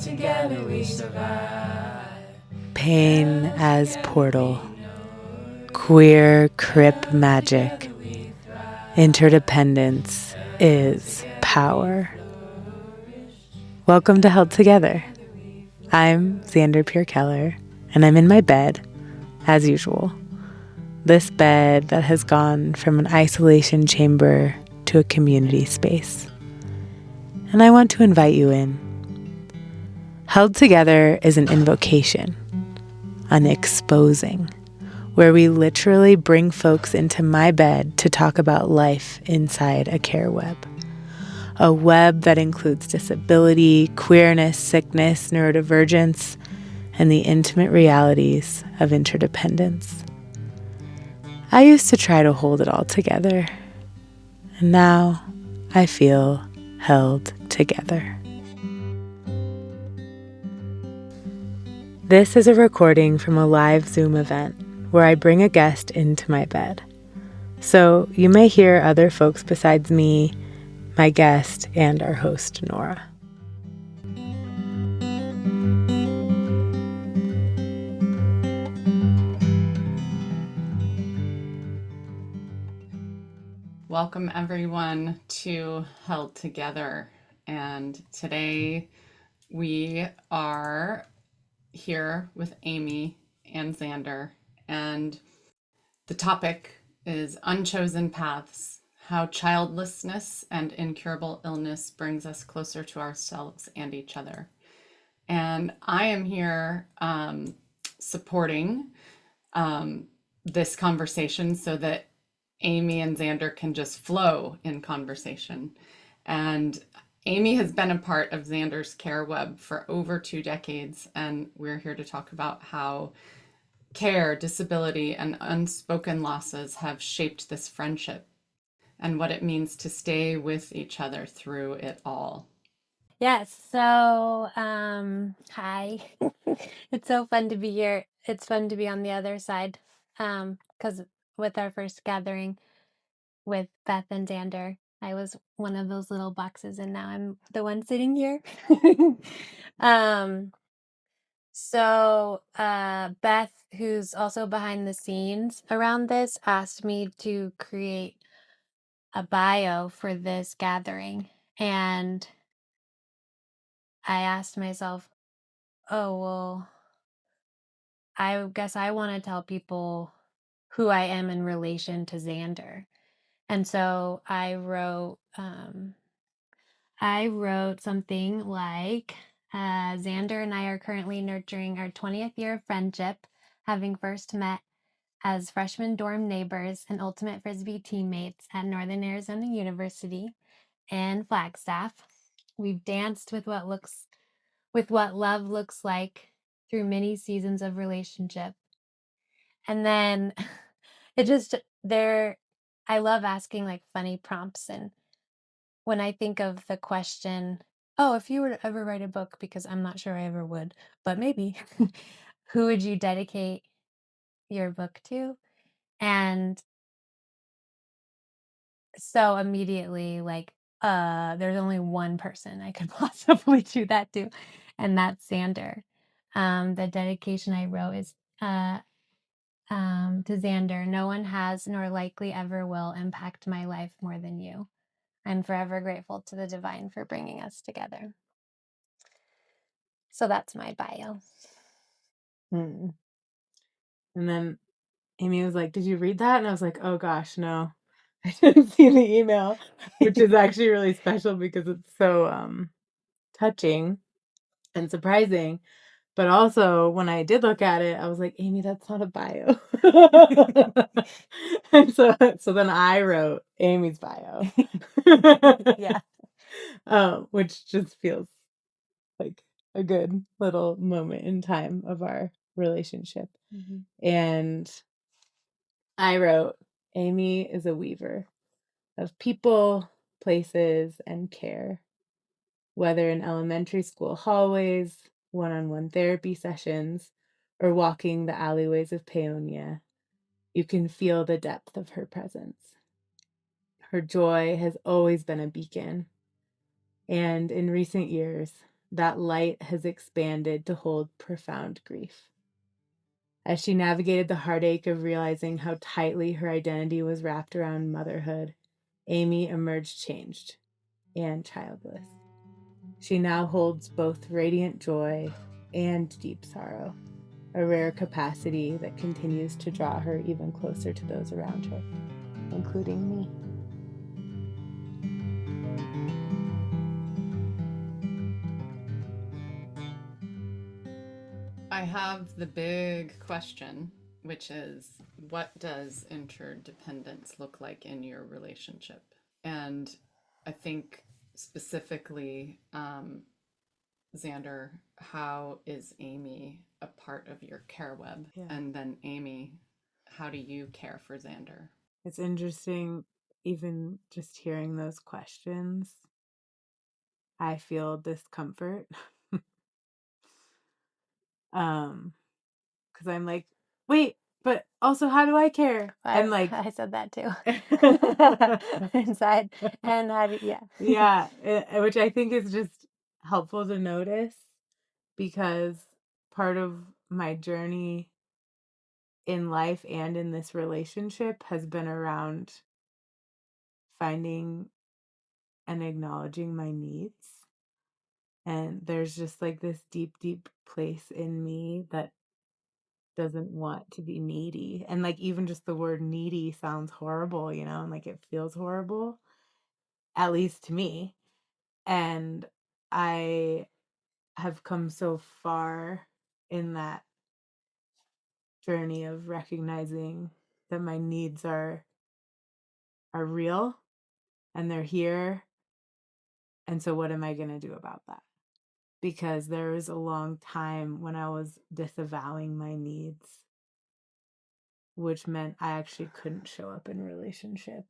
Together we survive. Pain as portal, queer crip magic, interdependence is power. Welcome to Held Together. I'm Xander Peer Keller, and I'm in my bed, as usual. This bed that has gone from an isolation chamber to a community space. And I want to invite you in. Held Together is an invocation, an exposing, where we literally bring folks into my bed to talk about life inside a care web. A web that includes disability, queerness, sickness, neurodivergence, and the intimate realities of interdependence. I used to try to hold it all together, and now I feel held together. This is a recording from a live Zoom event where I bring a guest into my bed. So you may hear other folks besides me, my guest, and our host, Nora. Welcome everyone to Held Together. And today we are here with Amy and Xander. And the topic is Unchosen Paths, how childlessness and incurable illness brings us closer to ourselves and each other. And I am here supporting this conversation so that Amy and Xander can just flow in conversation. And Amy has been a part of Xander's care web for over 2 decades, and we're here to talk about how care, disability, and unspoken losses have shaped this friendship and what it means to stay with each other through it all. Yes. So, hi. It's so fun to be here. It's fun to be on the other side. Because with our first gathering with Beth and Xander, I was one of those little boxes, and now I'm the one sitting here. Beth, who's also behind the scenes around this, asked me to create a bio for this gathering, and I asked myself, oh, well, I guess I want to tell people who I am in relation to Xander. And so I wrote something like, Xander and I are currently nurturing our 20th year of friendship, having first met as freshman dorm neighbors and ultimate Frisbee teammates at Northern Arizona University and Flagstaff. We've danced with what love looks like through many seasons of relationship. And then I love asking like funny prompts. And when I think of the question, oh, if you were to ever write a book, because I'm not sure I ever would, but maybe, who would you dedicate your book to? And so immediately, like, there's only one person I could possibly do that to, and that's Xander. The dedication I wrote is to Xander. No one has nor likely ever will impact my life more than you. I'm forever grateful to the divine for bringing us together. So that's my bio. And then Amy was like, "Did you read that?" And I was like, "Oh gosh, no. I didn't see the email," which is actually really special because it's so touching and surprising. But also, when I did look at it, I was like, "Amy, that's not a bio." And so then I wrote Amy's bio. Yeah. Which just feels like a good little moment in time of our relationship. Mm-hmm. And I wrote, Amy is a weaver of people, places, and care. Whether in elementary school hallways, one-on-one therapy sessions, or walking the alleyways of Paonia, you can feel the depth of her presence. Her joy has always been a beacon, and in recent years, that light has expanded to hold profound grief. As she navigated the heartache of realizing how tightly her identity was wrapped around motherhood, Amy emerged changed and childless. She now holds both radiant joy and deep sorrow, a rare capacity that continues to draw her even closer to those around her, including me. I have the big question, which is, what does interdependence look like in your relationship? And I think specifically, Xander, how is Amy a part of your care web? Yeah. And then Amy, how do you care for Xander? It's interesting, even just hearing those questions, I feel discomfort. Because I'm like, wait, but also how do I care? I'm like, I said that too inside, and yeah, which I think is just helpful to notice, because part of my journey in life and in this relationship has been around finding and acknowledging my needs. And there's just like this deep, deep place in me that doesn't want to be needy. And like even just the word needy sounds horrible, and like it feels horrible, at least to me. And I have come so far in that journey of recognizing that my needs are real and they're here. And so what am I going to do about that? Because there was a long time when I was disavowing my needs, which meant I actually couldn't show up in relationship.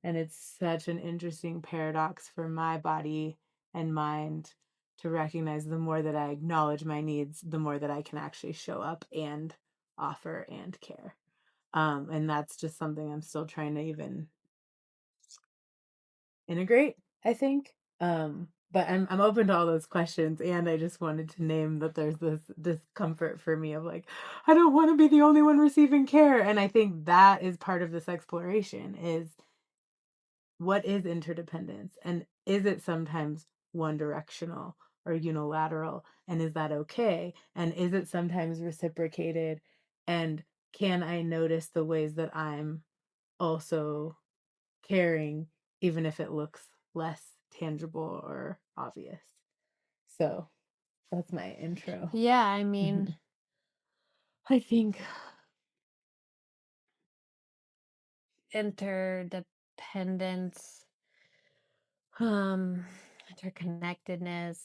And it's such an interesting paradox for my body and mind to recognize the more that I acknowledge my needs, the more that I can actually show up and offer and care. And that's just something I'm still trying to even integrate, I think. But I'm open to all those questions, and I just wanted to name that there's this discomfort for me of like, I don't want to be the only one receiving care. And I think that is part of this exploration, is what is interdependence, and is it sometimes one directional or unilateral, and is that okay, and is it sometimes reciprocated, and can I notice the ways that I'm also caring, even if it looks less tangible or obvious. So that's my intro. Yeah, I mean, I think interdependence, interconnectedness,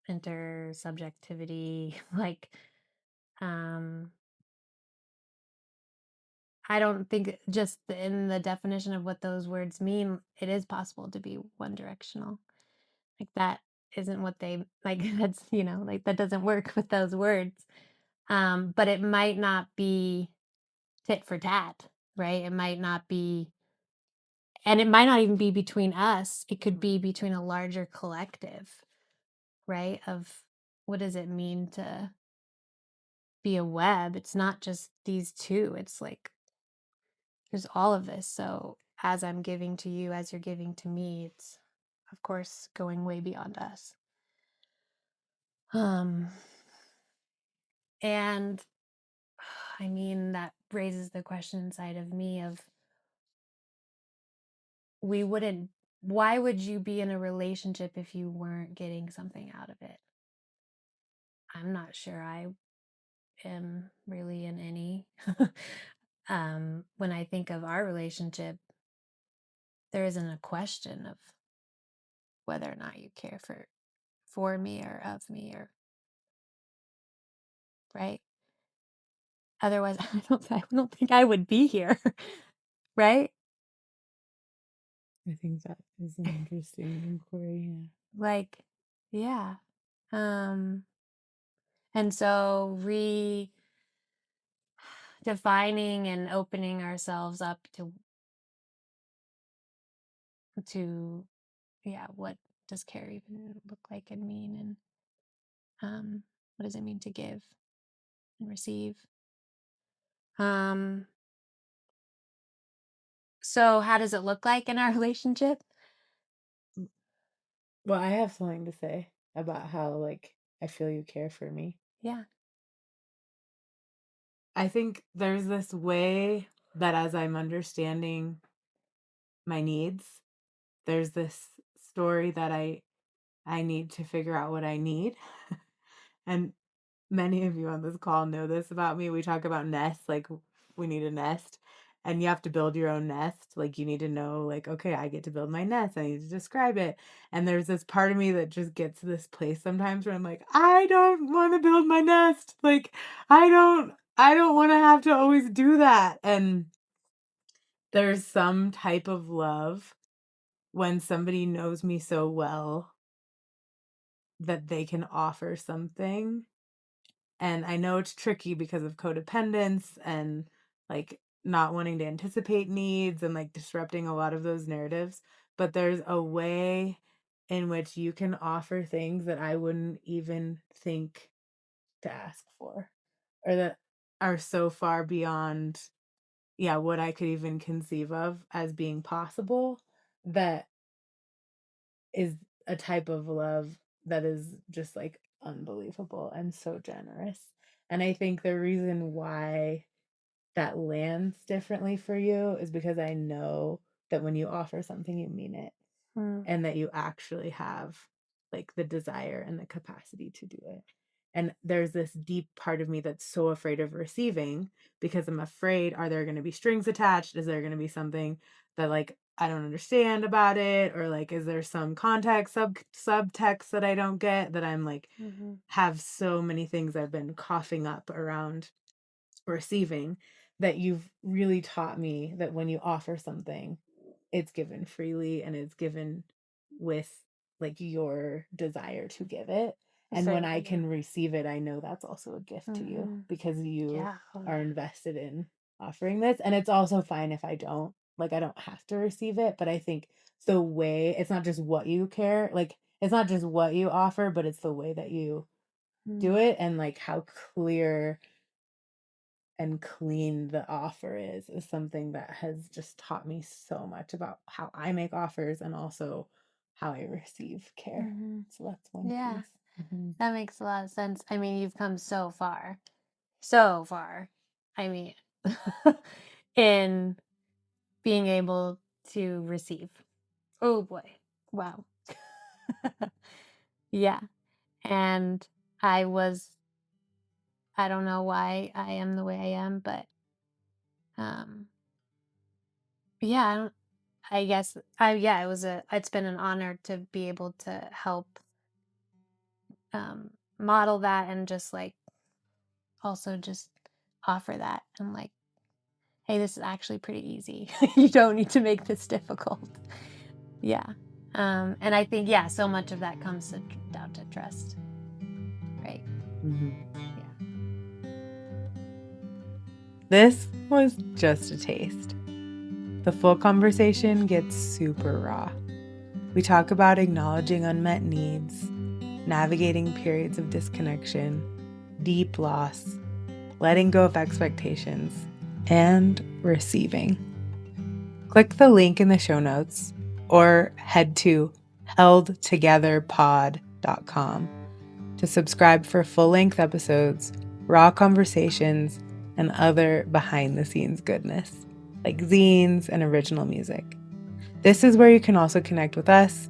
intersubjectivity, like, I don't think just in the definition of what those words mean, it is possible to be one directional. Like that isn't what they like. That's, like that doesn't work with those words. But it might not be tit for tat, right? It might not be, and it might not even be between us. It could be between a larger collective, right? Of what does it mean to be a web? It's not just these two. It's like there's all of this. So as I'm giving to you, as you're giving to me, it's of course going way beyond us. And I mean, that raises the question inside of me of why would you be in a relationship if you weren't getting something out of it? I'm not sure I am really in any. When I think of our relationship, there isn't a question of whether or not you care for me or of me, or right. Otherwise, I don't think I would be here, right? I think that is an interesting inquiry. Yeah. Like, yeah. And so redefining and opening ourselves up to yeah, what does care even look like and mean? What does it mean to give and receive? So how does it look like in our relationship? Well, I have something to say about how, like, I feel you care for me. Yeah. I think there's this way that as I'm understanding my needs, there's this story that I need to figure out what I need. And many of you on this call know this about me. We talk about nests, like we need a nest, and you have to build your own nest. Like you need to know, like, okay, I get to build my nest. I need to describe it. And there's this part of me that just gets to this place sometimes where I'm like, I don't want to build my nest. Like I don't want to have to always do that. And there's some type of love when somebody knows me so well that they can offer something. And I know it's tricky because of codependence and like not wanting to anticipate needs and like disrupting a lot of those narratives. But there's a way in which you can offer things that I wouldn't even think to ask for, or that are so far beyond, yeah, what I could even conceive of as being possible, that is a type of love that is just like unbelievable and so generous. And I think the reason why that lands differently for you is because I know that when you offer something, you mean it, and that you actually have like the desire and the capacity to do it. And there's this deep part of me that's so afraid of receiving because I'm afraid, are there going to be strings attached? Is there going to be something that like I don't understand about it? Or like, is there some context, subtext that I don't get, that I'm like, have so many things I've been coughing up around receiving, that you've really taught me that when you offer something, it's given freely and it's given with like your desire to give it. And when I can receive it, I know that's also a gift to you because you are invested in offering this. And it's also fine if I don't, like, I don't have to receive it. But I think the way, it's not just what you care, like, it's not just what you offer, but it's the way that you do it, and like how clear and clean the offer is something that has just taught me so much about how I make offers and also how I receive care. So that's one piece. That makes a lot of sense. I mean, you've come so far. So far. I mean, in being able to receive. Oh boy. Wow. Yeah. And I don't know why I am the way I am, but yeah, I guess it's been an honor to be able to help model that, and just like also just offer that, and like, hey, this is actually pretty easy. You don't need to make this difficult. Yeah. And I think, so much of that comes down to trust. Right. Yeah. This was just a taste. The full conversation gets super raw. We talk about acknowledging unmet needs, navigating periods of disconnection, deep loss, letting go of expectations, and receiving. Click the link in the show notes or head to heldtogetherpod.com to subscribe for full-length episodes, raw conversations, and other behind-the-scenes goodness, like zines and original music. This is where you can also connect with us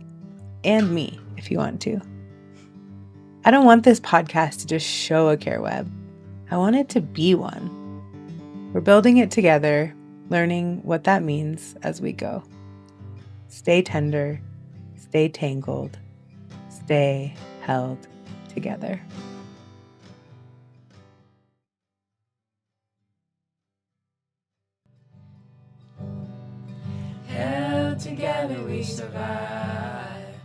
and me if you want to. I don't want this podcast to just show a care web. I want it to be one. We're building it together, learning what that means as we go. Stay tender, stay tangled, stay held together. Held together we survive.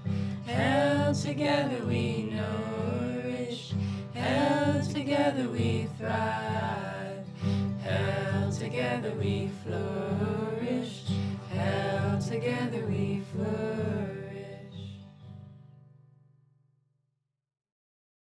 Held together we nourish. Held together we thrive. Held together we flourish. Held together we flourish.